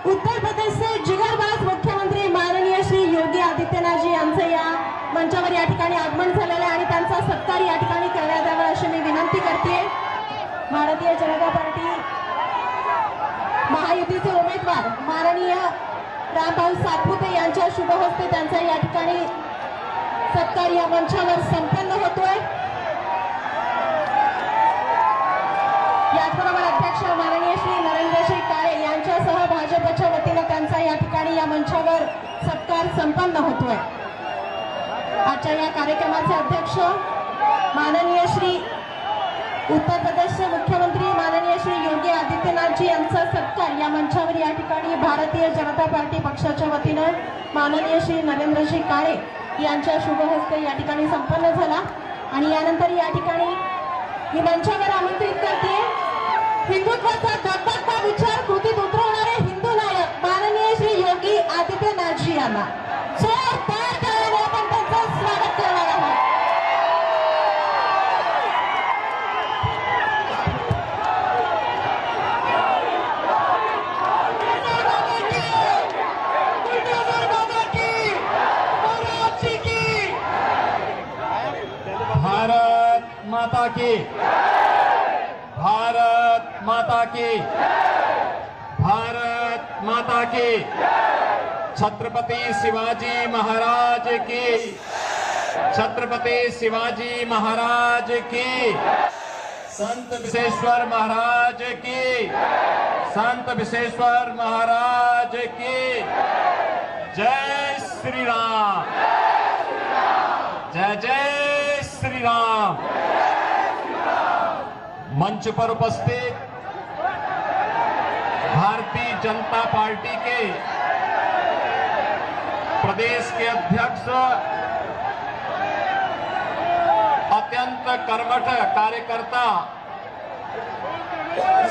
उत्तर प्रदेशचे जिगरबाज मुख्यमंत्री माननीय श्री योगी आदित्यनाथजी यांचे या मंचावर या ठिकाणी आगमन झालेले आणि त्यांचा सत्कार या ठिकाणी करण्यात यावा अशी मी विनंती करते। भारतीय जनता पार्टी महायुतीचे उमेदवार माननीय रामभाऊ सातपुते यांच्या शुभ हस्ते त्यांचा या ठिकाणी सत्कार या मंचावर संपन्न होतोय। याचबरोबर अध्यक्ष माननीय श्री नरेंद्रजी काळे यांच्यासह भाजपच्या वतीने त्यांचा या ठिकाणी या मंचावर सत्कार संपन्न होतोय। आजच्या या कार्यक्रमाचे अध्यक्ष माननीय श्री उत्तर प्रदेशचे मुख्यमंत्री माननीय श्री योगी आदित्यनाथजी यांचा सत्कार या मंचावर या ठिकाणी भारतीय जनता पार्टी पक्षाच्या वतीने माननीय श्री नरेंद्रजी काळे यांच्या शुभ हस्ते या ठिकाणी संपन्न झाला आणि यानंतर या ठिकाणी मी मंचावर आमंत्रित करते हिंदुत्वाचा दगदगता विचार कृतीत उतरवणारे हिंदू नायक माननीय श्री योगी आदित्यनाथजी यांना जोरदार टाळ्याने आपण त्यांचं स्वागत करणार आहोत। भारत माता की, भारत माता की, भारत माता की, छत्रपति शिवाजी महाराज की, छत्रपति शिवाजी महाराज की, संत विश्वेश्वर महाराज की, संत विश्वेश्वर महाराज की। जय श्री राम, जय जय श्री राम। मंच पर उपस्थित भारतीय जनता पार्टी के प्रदेश के अध्यक्ष अत्यंत कर्मठ कार्यकर्ता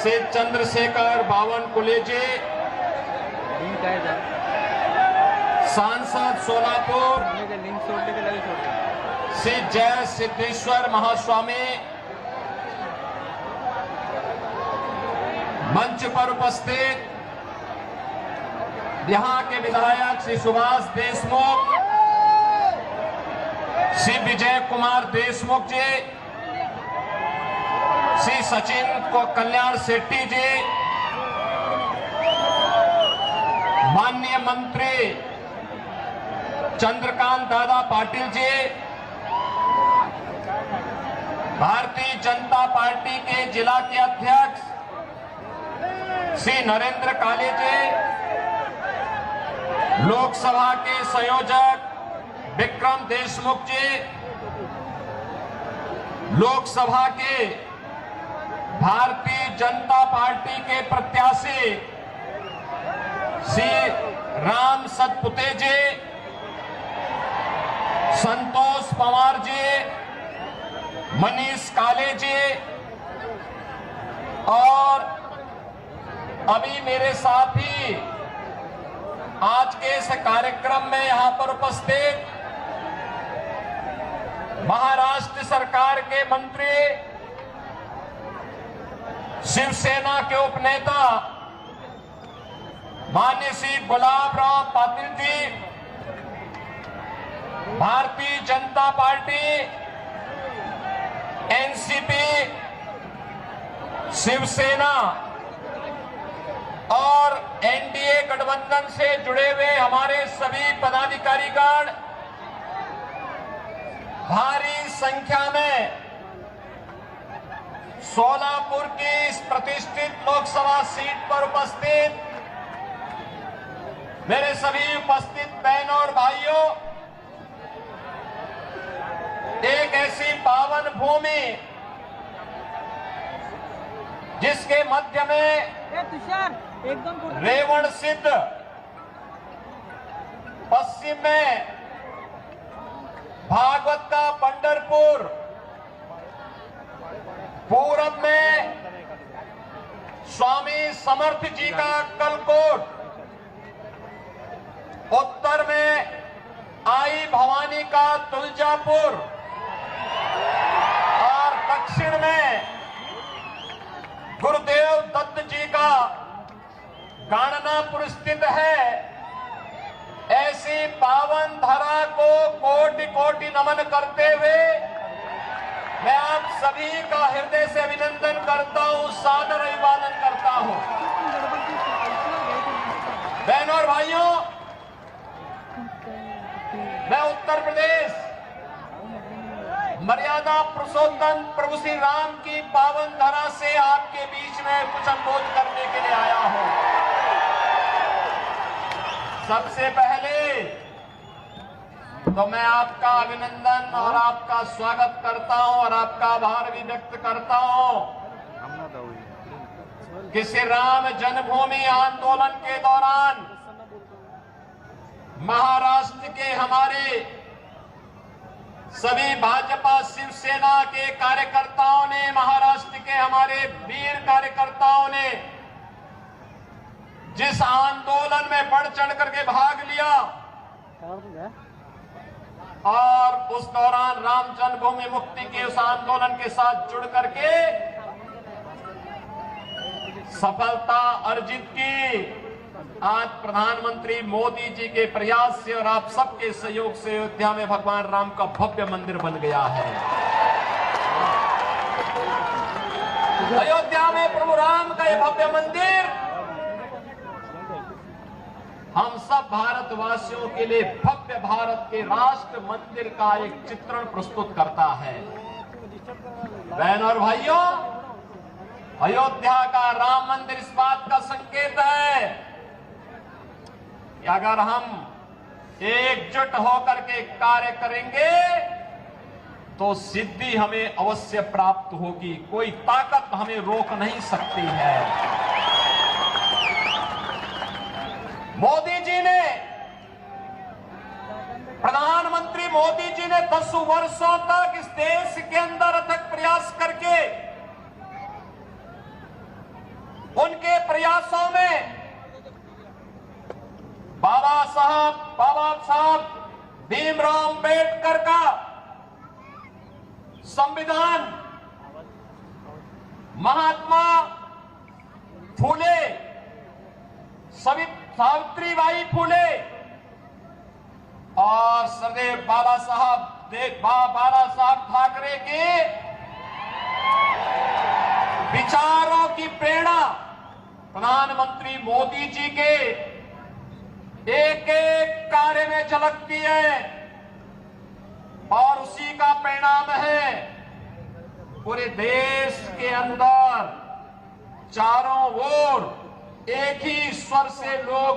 से चंद्रशेखर बावनकुळे जी, सांसद सोलापुर श्री जय सिद्धेश्वर महास्वामी, मंच पर उपस्थित यहां के विधायक श्री सुभाष देशमुख, श्री विजय कुमार देशमुख जी, श्री सचिन को कल्याण शेट्टी जी, माननीय मंत्री चंद्रकांत दादा पाटिल जी, भारतीय जनता पार्टी के जिला के अध्यक्ष श्री नरेंद्र काले जी, लोकसभा के संयोजक विक्रम देशमुख जी, लोकसभा के भारतीय जनता पार्टी के प्रत्याशी श्री राम सतपुते जी, संतोष पवार जी, मनीष काले जी और अभी मेरे साथ ही आज के इस कार्यक्रम में यहां पर उपस्थित महाराष्ट्र सरकार के मंत्री, शिवसेना के उपनेता माननीय श्री गुलाबराव पाटिल जी, भारतीय जनता पार्टी, एनसीपी, शिवसेना और एनडीए गठबंधन से जुड़े हुए हमारे सभी पदाधिकारीगण भारी संख्या में सोलापुर की इस प्रतिष्ठित लोकसभा सीट पर उपस्थित मेरे सभी उपस्थित बहनों और भाइयों, एक ऐसी पावन भूमि जिसके मध्य में रेवण सिद्ध, पश्चिम में भागवत का पंढरपुर, पूरब में स्वामी समर्थ जी का अक्कलकोट, उत्तर में आई भवानी का तुलजापुर और दक्षिण में गुरुदेव दत्त जी का काननापुर स्थित है, ऐसी पावन धरा को कोटि कोटि नमन करते हुए मैं आप सभी का हृदय से अभिनंदन करता हूं, सादर अभिवादन करता हूं। बहनों और भाइयों, मैं उत्तर प्रदेश मर्यादा पुरुषोत्तम प्रभु श्री राम की पावन धरा से आपके बीच में कुछ अनुरोध करने के लिए आया हूं। सबसे पहले तो मैं आपका अभिनंदन और आपका स्वागत करता हूं और आपका आभार भी व्यक्त करता हूं कि श्री राम जन्मभूमि आंदोलन के दौरान महाराष्ट्र के हमारे सभी भाजपा शिवसेना के कार्यकर्ताओं ने, महाराष्ट्र के हमारे वीर कार्यकर्ताओं ने जिस आंदोलन में बढ़ चढ़ करके भाग लिया और उस दौरान राम जन्मभूमि मुक्ति के उस आंदोलन के साथ जुड़ करके सफलता अर्जित की, आज प्रधानमंत्री मोदी जी के प्रयास से और आप सबके सहयोग से अयोध्या में भगवान राम का भव्य मंदिर बन गया है। अयोध्या में प्रभु राम का यह भव्य मंदिर हम सब भारतवासियों के लिए भव्य भारत के राष्ट्र मंदिर का एक चित्रण प्रस्तुत करता है। बहनों और भाइयों, अयोध्या का राम मंदिर इस बात का संकेत है कि अगर हम एकजुट होकर के कार्य करेंगे तो सिद्धि हमें अवश्य प्राप्त होगी, कोई ताकत हमें रोक नहीं सकती है। मोदी जी ने, प्रधानमंत्री मोदी जी ने 10 वर्षों तक इस देश के अंदर अथक प्रयास करके उनके प्रयासों में बाबा साहब भीमराव अंबेडकर का संविधान, महात्मा फूले, सावित्रीबाई फूले और सरदेव बाला साहब ठाकरे के विचारों की प्रेरणा प्रधानमंत्री मोदी जी के एक एक कार्य में झलकती है और उसी का परिणाम है पूरे देश के अंदर चारों ओर एक ही स्वर से लोग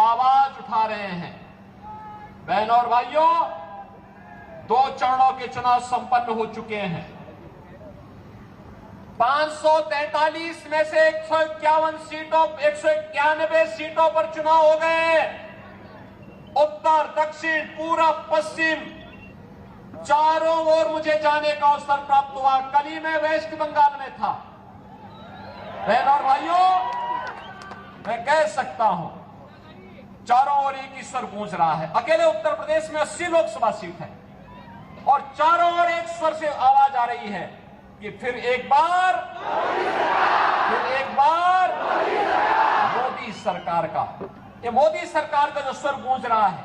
आवाज उठा रहे हैं। बहनों और भाइयों, 2 चरणों के चुनाव संपन्न हो चुके हैं। 543 में से 191 सीटों पर चुनाव हो गए। उत्तर, दक्षिण, पूरब, पश्चिम चारों ओर मुझे जाने का अवसर प्राप्त हुआ। कल ही मैं वेस्ट बंगाल में था। बहनों और भाइयों, मैं कह सकता हूं चारों ओर एक ही स्वर गूंज रहा है। अकेले उत्तर प्रदेश में 80 लोकसभा सीट है और चारों ओर एक स्वर से आवाज आ रही है कि फिर एक बार मोदी सरकार का, ये मोदी सरकार का जो स्वर गूंज रहा है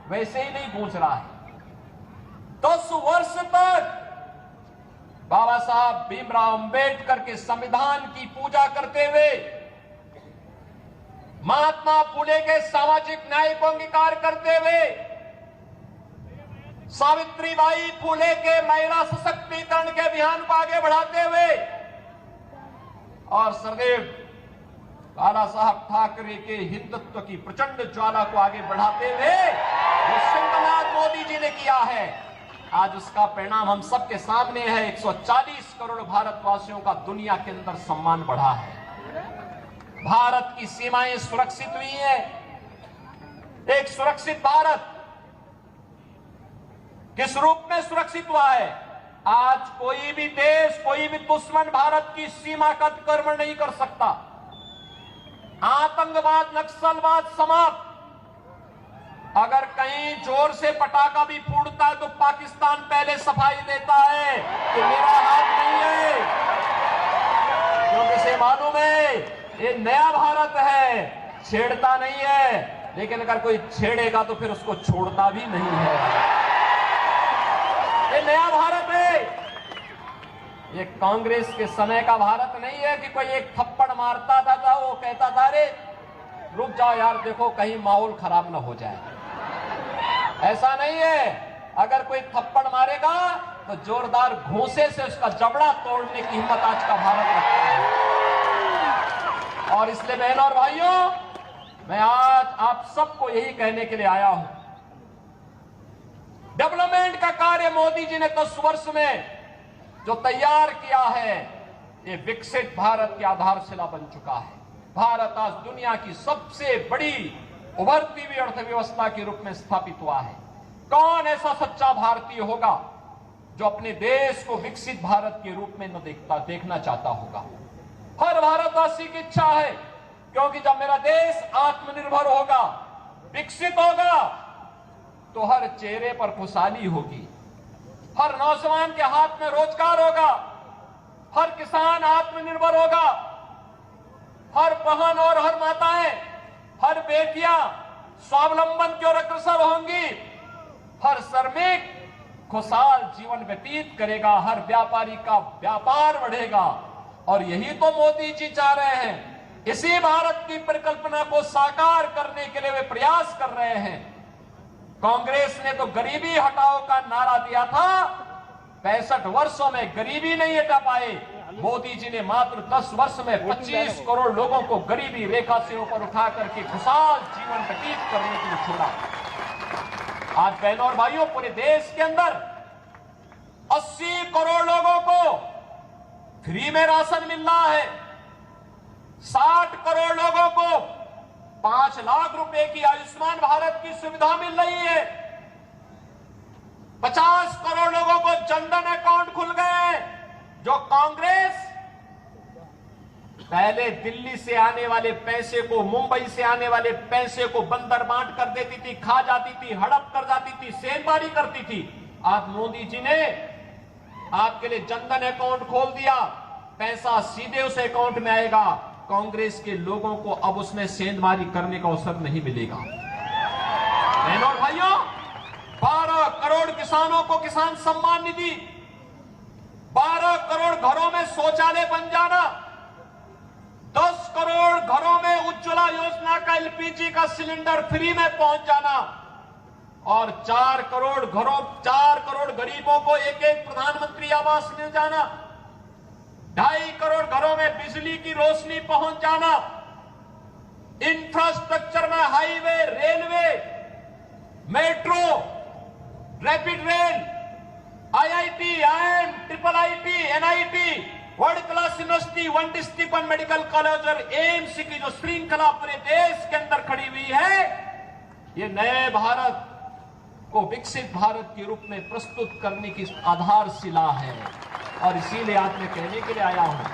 वैसे ही नहीं गूंज रहा है। 10 वर्ष तक बाबा साहब भीमराव अंबेडकर के संविधान की पूजा करते हुए, महात्मा फूले के सामाजिक न्याय को अंगीकार करते हुए, सावित्रीबाई फूले के महिला सशक्तिकरण के अभियान को आगे बढ़ाते हुए और सरदेव बाला साहब ठाकरे के हिंदुत्व की प्रचंड ज्वाला को आगे बढ़ाते हुए जो संकल्प मोदी जी ने किया है, आज उसका परिणाम हम सबके सामने है। 140 करोड़ भारतवासियों का दुनिया के अंदर सम्मान बढ़ा है। भारत की सीमाएं सुरक्षित हुई है। एक सुरक्षित भारत किस रूप में सुरक्षित हुआ है? आज कोई भी देश, कोई भी दुश्मन भारत की सीमा का अतिक्रमण नहीं कर सकता। आतंकवाद, नक्सलवाद समाप्त। अगर कहीं जोर से पटाखा भी फूटता है तो पाकिस्तान पहले सफाई देता है कि मेरा हाथ नहीं है, क्योंकि इसे मालूम है ये नया भारत है, छेड़ता नहीं है, लेकिन अगर कोई छेड़ेगा तो फिर उसको छोड़ता भी नहीं है। ये नया भारत है, ये कांग्रेस के समय का भारत नहीं है कि कोई एक थप्पड़ मारता था वो कहता था अरे रुक जाओ यार, देखो कहीं माहौल खराब ना हो जाए। ऐसा नहीं है, अगर कोई थप्पड़ मारेगा तो जोरदार घूंसे से उसका जबड़ा तोड़ने की हिम्मत आज का भारत रखता है। और इसलिए बहनों और भाइयों, मैं आज आप सबको यही कहने के लिए आया हूं, डेवलपमेंट का कार्य मोदी जी ने 10 वर्ष में जो तैयार किया है, ये विकसित भारत की आधारशिला बन चुका है। भारत आज दुनिया की सबसे बड़ी उभरती हुई अर्थव्यवस्था के रूप में स्थापित हुआ है। कौन ऐसा सच्चा भारतीय होगा जो अपने देश को विकसित भारत के रूप में न देखना चाहता होगा। हर भारतवासी की इच्छा है, क्योंकि जब मेरा देश आत्मनिर्भर होगा, विकसित होगा, तो हर चेहरे पर खुशहाली होगी, हर नौजवान के हाथ में रोजगार होगा, हर किसान आत्मनिर्भर होगा, हर बहन और हर माताएं, हर बेटियां स्वावलंबन की ओर अग्रसर होंगी, हर श्रमिक खुशहाल जीवन व्यतीत करेगा, हर व्यापारी का व्यापार बढ़ेगा। और यही तो मोदी जी चाह रहे हैं। इसी भारत की परिकल्पना को साकार करने के लिए वे प्रयास कर रहे हैं। कांग्रेस ने तो गरीबी हटाओ का नारा दिया था, 65 वर्षों में गरीबी नहीं हटा पाए। मोदी जी ने मात्र 10 वर्ष में 25 करोड़ लोगों को गरीबी रेखा से ऊपर उठा करके खुशहाल जीवन व्यतीत करने के लिए छोड़ा। आज बहनों और भाइयों, पूरे देश के अंदर 80 करोड़ लोगों को फ्री में राशन मिल रहा है, 60 करोड़ लोगों को 5 लाख रुपए की आयुष्मान भारत की सुविधा मिल रही है, 50 करोड़ लोगों को जनधन अकाउंट खुल गए हैं। जो कांग्रेस पहले दिल्ली से आने वाले पैसे को, मुंबई से आने वाले पैसे को बंदर बांट कर देती थी, खा जाती थी, हड़प कर जाती थी, सेंधमारी करती थी, आज मोदी जी ने आपके लिए जनधन अकाउंट खोल दिया, पैसा सीधे उस अकाउंट में आएगा। कांग्रेस के लोगों को अब उसमें सेंधमारी करने का अवसर नहीं मिलेगा। बहनों और भाइयों, 12 करोड़ किसानों को किसान सम्मान निधि, 12 करोड़ घरों में शौचालय बन जाना, 10 करोड़ घरों में उज्ज्वला योजना का एलपीजी का सिलेंडर फ्री में पहुंच जाना और 4 करोड़ गरीबों को एक प्रधानमंत्री आवास मिल जाना, 2.5 करोड़ घरों में बिजली की रोशनी पहुंच जाना, इंफ्रास्ट्रक्चर में highway, railway, metro, rapid rail, IIT, IIM, triple IT, NIT, world class university, one district one medical college और एम्स की जो श्रृंखला पूरे देश के अंदर खड़ी हुई है, ये नए भारत को विकसित भारत के रूप में प्रस्तुत करने की आधारशिला है। और इसीलिए आज मैं कहने के लिए आया हूं,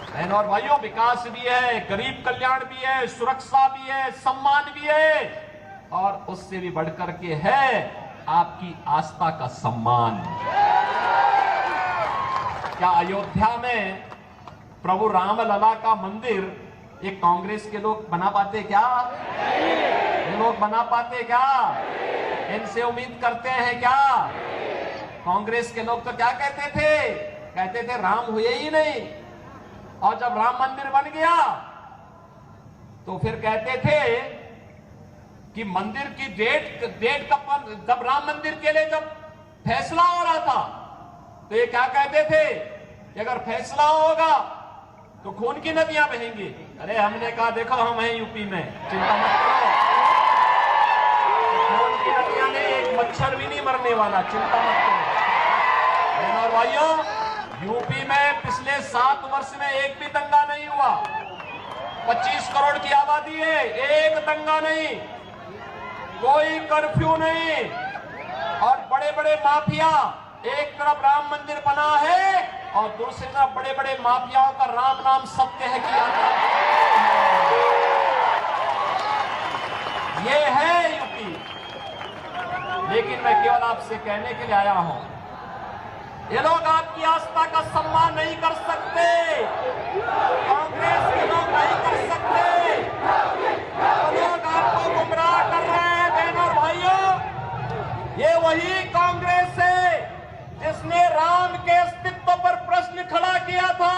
बहनों और भाइयों, विकास भी है, गरीब कल्याण भी है, सुरक्षा भी है, सम्मान भी है, और उससे भी बढ़कर के है आपकी आस्था का सम्मान। क्या अयोध्या में प्रभु रामलला का मंदिर ये कांग्रेस के लोग बना पाते क्या? ये लोग बना पाते क्या? इनसे उम्मीद करते हैं क्या? कांग्रेस के लोग तो क्या कहते थे राम हुए ही नहीं, और जब राम मंदिर बन गया तो फिर कहते थे कि मंदिर की डेट कब, जब राम मंदिर के लिए जब फैसला हो रहा था तो ये क्या कहते थे कि अगर फैसला होगा तो खून की नदियां बहेंगी। अरे हमने कहा देखो हम हैं यूपी में, चिंता मत करो, खून की नदियां नहीं, एक मच्छर भी नहीं मरने वाला, चिंता मत करो। बहनों और भाइयों, यूपी में पिछले 7 वर्ष में एक भी दंगा नहीं हुआ। 25 करोड़ की आबादी है, एक दंगा नहीं, कोई कर्फ्यू नहीं, और बड़े बड़े माफिया, एक तरफ राम मंदिर बना है और दूसरी तरफ बड़े बड़े माफियाओं का राम नाम सत्य है कि ये है यूपी। लेकिन मैं केवल आपसे कहने के लिए आया हूं ये लोग आपकी आस्था का सम्मान नहीं कर सकते, कांग्रेस के लोग नहीं कर सकते। वो लोग आपको गुमराह कर रहे हैं बहनों और भाइयों। ये वही कांग्रेस है जिसने राम के अस्तित्व पर प्रश्न खड़ा किया था,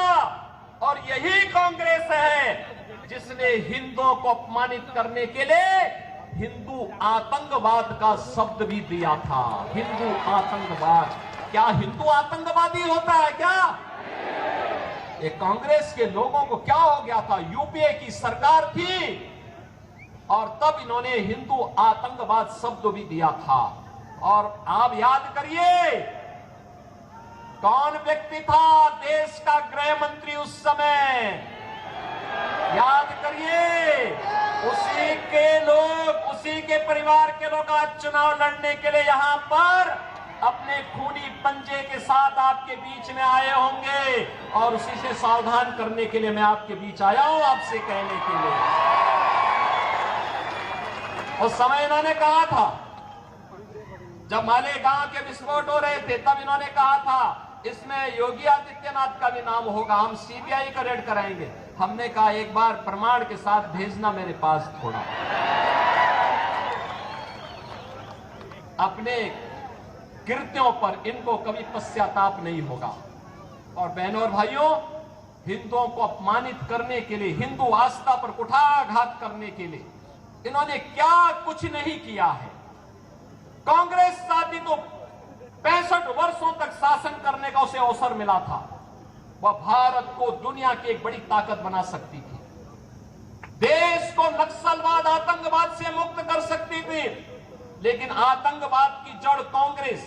और यही कांग्रेस है जिसने हिंदुओं को अपमानित करने के लिए हिंदू आतंकवाद का शब्द भी दिया था। हिंदू आतंकवाद, क्या हिंदू आतंकवादी होता है क्या? ये कांग्रेस के लोगों को क्या हो गया था? यूपीए की सरकार थी और तब इन्होंने हिंदू आतंकवाद शब्द भी दिया था। और आप याद करिए कौन व्यक्ति था देश का गृह मंत्री उस समय, याद करिए। उसी के लोग, उसी के परिवार के लोग आज चुनाव लड़ने के लिए यहां पर अपने खूनी पंजे के साथ आपके बीच में आए होंगे, और उसी से सावधान करने के लिए मैं आपके बीच आया हूं, आपसे कहने के लिए। उस समय इन्होंने कहा था, जब मालेगांव के विस्फोट हो रहे थे, तब इन्होंने कहा था इसमें योगी आदित्यनाथ का भी नाम होगा, हम सीबीआई का रेड कराएंगे। हमने कहा एक बार प्रमाण के साथ भेजना मेरे पास थोड़ा। अपने कृत्यों पर इनको कभी पश्चाताप नहीं होगा। और बहनों और भाइयों, हिंदुओं को अपमानित करने के लिए, हिंदू आस्था पर कुठाराघात करने के लिए इन्होंने क्या कुछ नहीं किया है। कांग्रेस साथी तो 65 वर्षों तक शासन करने का उसे अवसर मिला था। वह भारत को दुनिया की एक बड़ी ताकत बना सकती थी, देश को नक्सलवाद, आतंकवाद से मुक्त कर सकती थी। लेकिन आतंकवाद की जड़ कांग्रेस,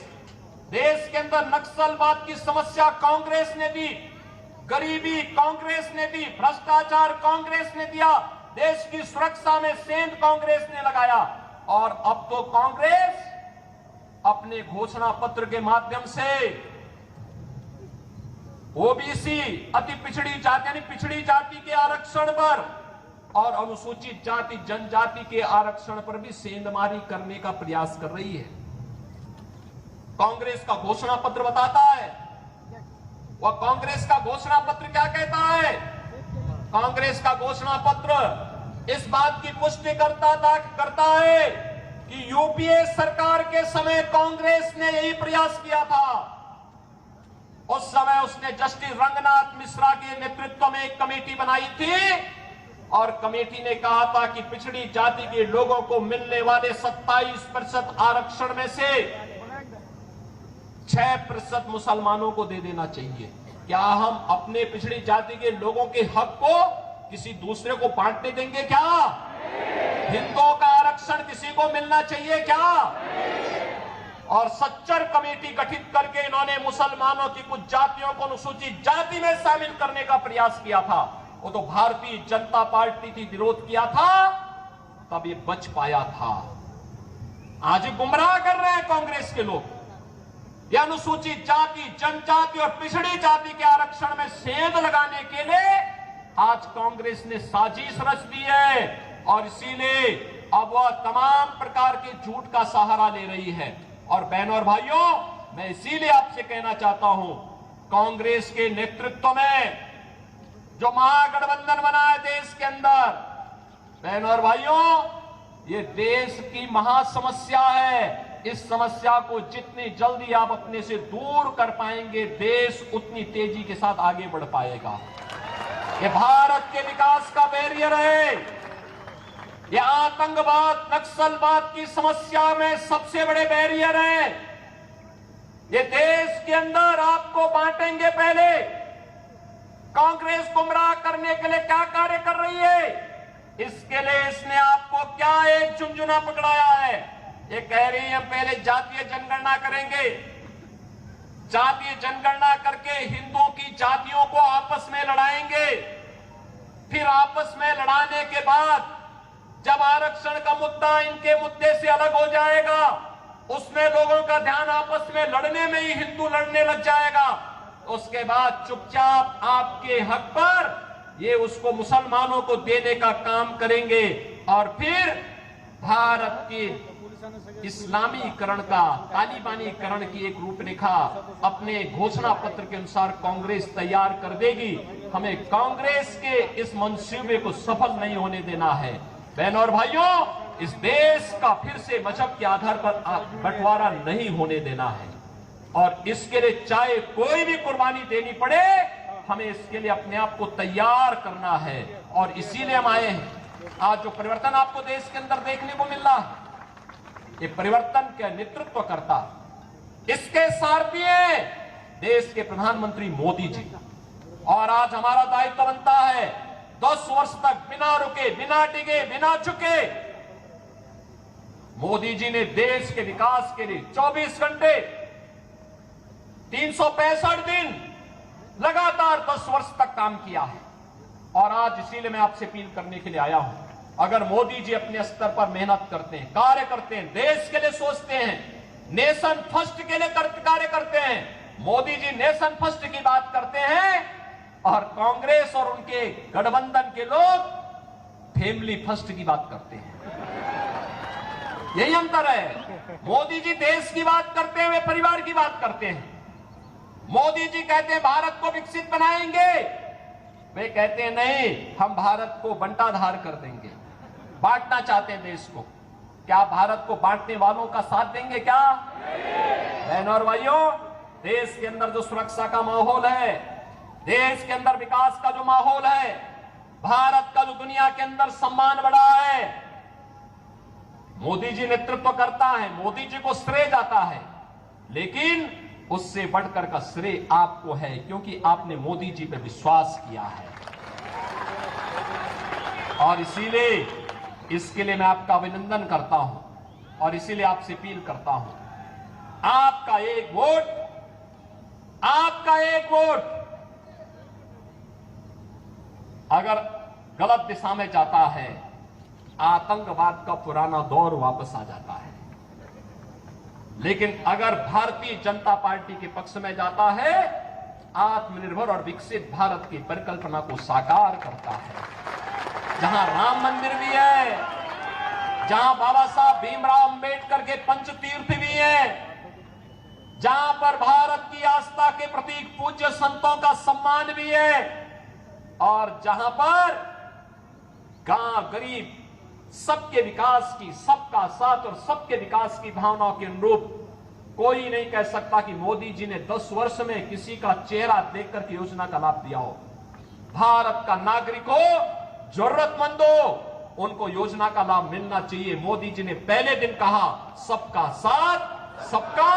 देश के अंदर नक्सलवाद की समस्या कांग्रेस ने दी, गरीबी कांग्रेस ने दी, भ्रष्टाचार कांग्रेस ने दिया, देश की सुरक्षा में सेंध कांग्रेस ने लगाया। और अब तो कांग्रेस अपने घोषणा पत्र के माध्यम से ओबीसी, अति पिछड़ी जाति यानी पिछड़ी जाति के आरक्षण पर और अनुसूचित जाति जनजाति के आरक्षण पर भी सेंधमारी करने का प्रयास कर रही है। कांग्रेस का घोषणा पत्र बताता है, वह कांग्रेस का घोषणा पत्र क्या कहता है? कांग्रेस का घोषणा पत्र इस बात की पुष्टि करता है कि यूपीए सरकार के समय कांग्रेस ने यही प्रयास किया था। उस समय उसने जस्टिस रंगनाथ मिश्रा के नेतृत्व में एक कमेटी बनाई थी, और कमेटी ने कहा था कि पिछड़ी जाति के लोगों को मिलने वाले 27% आरक्षण में से 6% मुसलमानों को दे देना चाहिए। क्या हम अपने पिछड़ी जाति के लोगों के हक को किसी दूसरे को बांटने देंगे क्या? हिंदुओं का आरक्षण किसी को मिलना चाहिए क्या? और सच्चर कमेटी गठित करके इन्होंने मुसलमानों की कुछ जातियों को अनुसूचित जाति में शामिल करने का प्रयास किया था। वो तो भारतीय जनता पार्टी थी, विरोध किया था, तब ये बच पाया था। आज गुमराह कर रहे हैं कांग्रेस के लोग। ये अनुसूचित जाति, जनजाति और पिछड़ी जाति के आरक्षण में सेंध लगाने के लिए आज कांग्रेस ने साजिश रच दी है, और इसीलिए अब वह तमाम प्रकार के झूठ का सहारा ले रही है। और बहनों और भाइयों, मैं इसीलिए आपसे कहना चाहता हूं, कांग्रेस के नेतृत्व में जो महागठबंधन बना है देश के अंदर, बहनों और भाइयों, ये देश की महासमस्या है। इस समस्या को जितनी जल्दी आप अपने से दूर कर पाएंगे, देश उतनी तेजी के साथ आगे बढ़ पाएगा। ये भारत के विकास का बैरियर है। ये आतंकवाद, नक्सलवाद की समस्या में सबसे बड़े बैरियर है। ये देश के अंदर आपको बांटेंगे। पहले कांग्रेस गुमराह करने के लिए क्या कार्य कर रही है, इसके लिए इसने आपको क्या एक झुंझुना पकड़ाया है। ये कह रही है पहले जातीय जनगणना करेंगे, जातीय जनगणना करके हिंदुओं की जातियों को आपस में लड़ाएंगे, फिर आपस में लड़ाने के बाद जब आरक्षण का मुद्दा इनके मुद्दे से अलग हो जाएगा, उसमें लोगों का ध्यान आपस में लड़ने में ही हिंदू लड़ने लग जाएगा, उसके बाद चुपचाप आपके हक पर ये उसको मुसलमानों को देने का काम करेंगे। और फिर भारत के इस्लामीकरण का, तालिबानीकरण की एक रूपरेखा अपने घोषणा पत्र के अनुसार कांग्रेस तैयार कर देगी। हमें कांग्रेस के इस मंसूबे को सफल नहीं होने देना है। बहनों और भाइयों, इस देश का फिर से मजहब के आधार पर बंटवारा नहीं होने देना है और इसके लिए चाहे कोई भी कुर्बानी देनी पड़े, हमें इसके लिए अपने आप को तैयार करना है और इसीलिए हम आए हैं। आज जो परिवर्तन आपको देश के अंदर देखने को मिल रहा है, ये परिवर्तन का नेतृत्व करता, इसके सारथी हैं देश के प्रधानमंत्री मोदी जी। और आज हमारा दायित्व बनता है 10 वर्ष तक बिना रुके, बिना डिगे, बिना झुके मोदी जी ने देश के विकास के लिए 24 घंटे 365 दिन लगातार 10 वर्ष तक काम किया है। और आज इसीलिए मैं आपसे अपील करने के लिए आया हूं, अगर मोदी जी अपने स्तर पर मेहनत करते हैं, कार्य करते हैं, देश के लिए सोचते हैं, नेशन फर्स्ट के लिए कार्य करते हैं, मोदी जी नेशन फर्स्ट की बात करते हैं और कांग्रेस और उनके गठबंधन के लोग फैमिली फर्स्ट की बात करते हैं। यही अंतर है। मोदी जी देश की बात करते हैं, वे परिवार की बात करते हैं। मोदी जी कहते हैं भारत को विकसित बनाएंगे, वे कहते हैं नहीं, हम भारत को बंटाधार कर देंगे, बांटना चाहते हैं देश को। क्या भारत को बांटने वालों का साथ देंगे क्या? बहनों और भाइयों, देश के अंदर जो सुरक्षा का माहौल है, देश के अंदर विकास का जो माहौल है, भारत का जो दुनिया के अंदर सम्मान बढ़ा है, मोदी जी नेतृत्व करता है, मोदी जी को श्रेय जाता है, लेकिन उससे बढ़कर का श्रेय आपको है, क्योंकि आपने मोदी जी पे विश्वास किया है। और इसीलिए इसके लिए मैं आपका अभिनंदन करता हूं और इसीलिए आपसे अपील करता हूं, आपका एक वोट, आपका एक वोट अगर गलत दिशा में जाता है, आतंकवाद का पुराना दौर वापस आ जाता है। लेकिन अगर भारतीय जनता पार्टी के पक्ष में जाता है, आत्मनिर्भर और विकसित भारत की परिकल्पना को साकार करता है। जहां राम मंदिर भी है, जहां बाबा साहब भीमराव अंबेडकर के पंचतीर्थ भी हैं, जहां पर भारत की आस्था के प्रतीक पूज्य संतों का सम्मान भी है, और जहां पर गांव गरीब सबके विकास की, सबका साथ और सबके विकास की भावनाओं के अनुरूप कोई नहीं कह सकता कि मोदी जी ने 10 वर्ष में किसी का चेहरा देखकर के योजना का लाभ दिया हो। भारत का नागरिक हो, जरूरतमंद हो, उनको योजना का लाभ मिलना चाहिए। मोदी जी ने पहले दिन कहा सबका साथ, सबका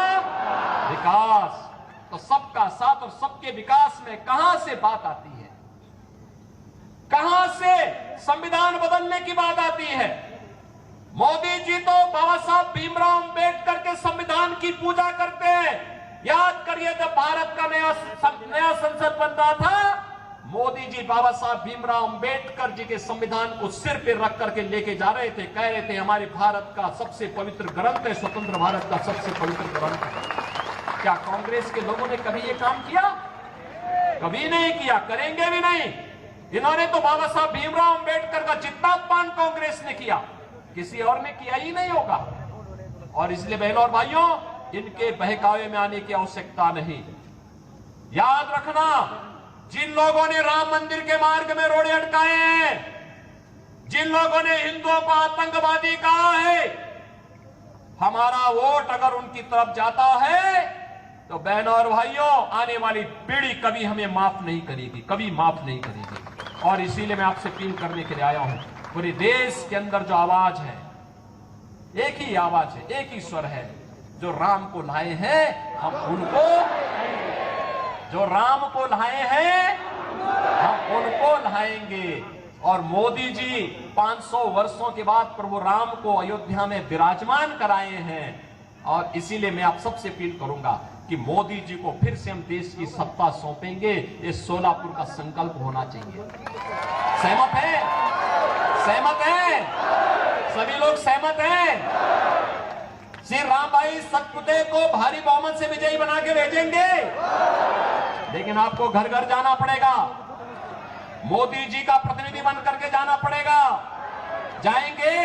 विकास। तो सबका साथ और सबके विकास में कहां से बात आती है, कहां से संविधान बदलने की बात आती है? मोदी जी तो बाबा साहब भीमराव अंबेडकर के संविधान की पूजा करते हैं। याद करिए, जब भारत का नया संसद बन रहा था, मोदी जी बाबा साहब भीमराव अंबेडकर जी के संविधान को सिर पे रख करके लेके जा रहे थे, कह रहे थे हमारे भारत का सबसे पवित्र ग्रंथ है, स्वतंत्र भारत का सबसे पवित्र ग्रंथ है। क्या कांग्रेस के लोगों ने कभी ये काम किया? कभी नहीं किया, करेंगे भी नहीं। इन्होंने तो बाबा साहब भीमराव अंबेडकर का जितना अपमान कांग्रेस ने किया, किसी और ने किया ही नहीं होगा। और इसलिए बहनों और भाइयों, इनके बहकावे में आने की आवश्यकता नहीं। याद रखना, जिन लोगों ने राम मंदिर के मार्ग में रोड़े अटकाए हैं, जिन लोगों ने हिंदुओं को आतंकवादी कहा है, हमारा वोट अगर उनकी तरफ जाता है तो बहनों और भाइयों, आने वाली पीढ़ी कभी हमें माफ नहीं करेगी, कभी माफ नहीं करेगी। और इसीलिए मैं आपसे अपील करने के लिए आया हूं, पूरे देश के अंदर जो आवाज है, एक ही आवाज है, एक ही स्वर है, जो राम को लाए हैं हम उनको, जो राम को लाए हैं हम उनको लाएंगे। और मोदी जी 500 वर्षों के बाद प्रभु राम को अयोध्या में विराजमान कराए हैं। और इसीलिए मैं आप सबसे अपील करूंगा कि मोदी जी को फिर से हम देश की सत्ता सौंपेंगे। ये सोलापुर का संकल्प होना चाहिए। सहमत है? सहमत है? सभी लोग सहमत हैं? श्री राम भाई सतपुते को भारी बहुमत से विजयी बना के भेजेंगे, लेकिन आपको घर घर जाना पड़ेगा, मोदी जी का प्रतिनिधि बन करके जाना पड़ेगा। जाएंगे?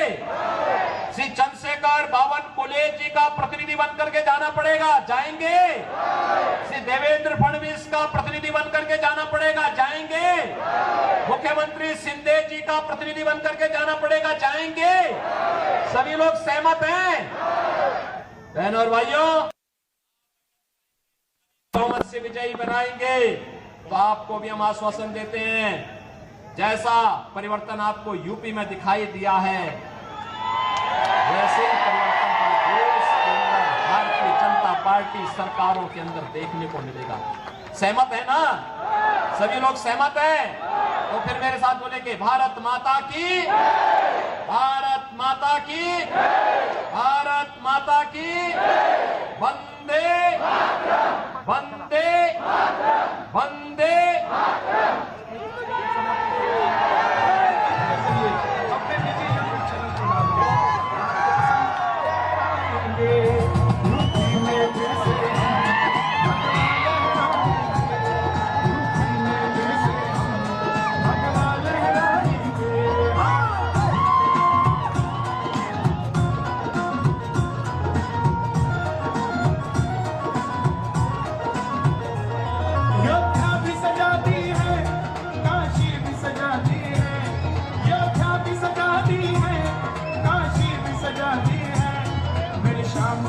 चंद्रशेखर बावन फुले जी का प्रतिनिधि बन करके जाना पड़ेगा, जाएंगे? श्री देवेंद्र फडणवीस का प्रतिनिधि बन करके जाना पड़ेगा, जाएंगे? मुख्यमंत्री शिंदे जी का प्रतिनिधि बन करके जाना पड़ेगा, जाएंगे? सभी लोग सहमत हैं? बहनों और भाइयों, बहुमत से विजयी बनाएंगे तो आपको भी हम आश्वासन देते हैं, जैसा परिवर्तन आपको यूपी में दिखाई दिया है वैसे ही परिवर्तन का देश के अंदर भारतीय जनता पार्टी सरकारों के अंदर देखने को मिलेगा। सहमत है ना? सभी लोग सहमत हैं? तो फिर मेरे साथ बोलेंगे, भारत माता की, भारत माता की, भारत माता की, वंदे वंदे वंदे।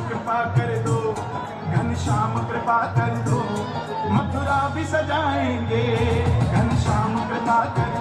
कृपा कर दो, घनश्याम कृपा कर दो, मथुरा भी सजाएंगे, घनश्याम कृपा कर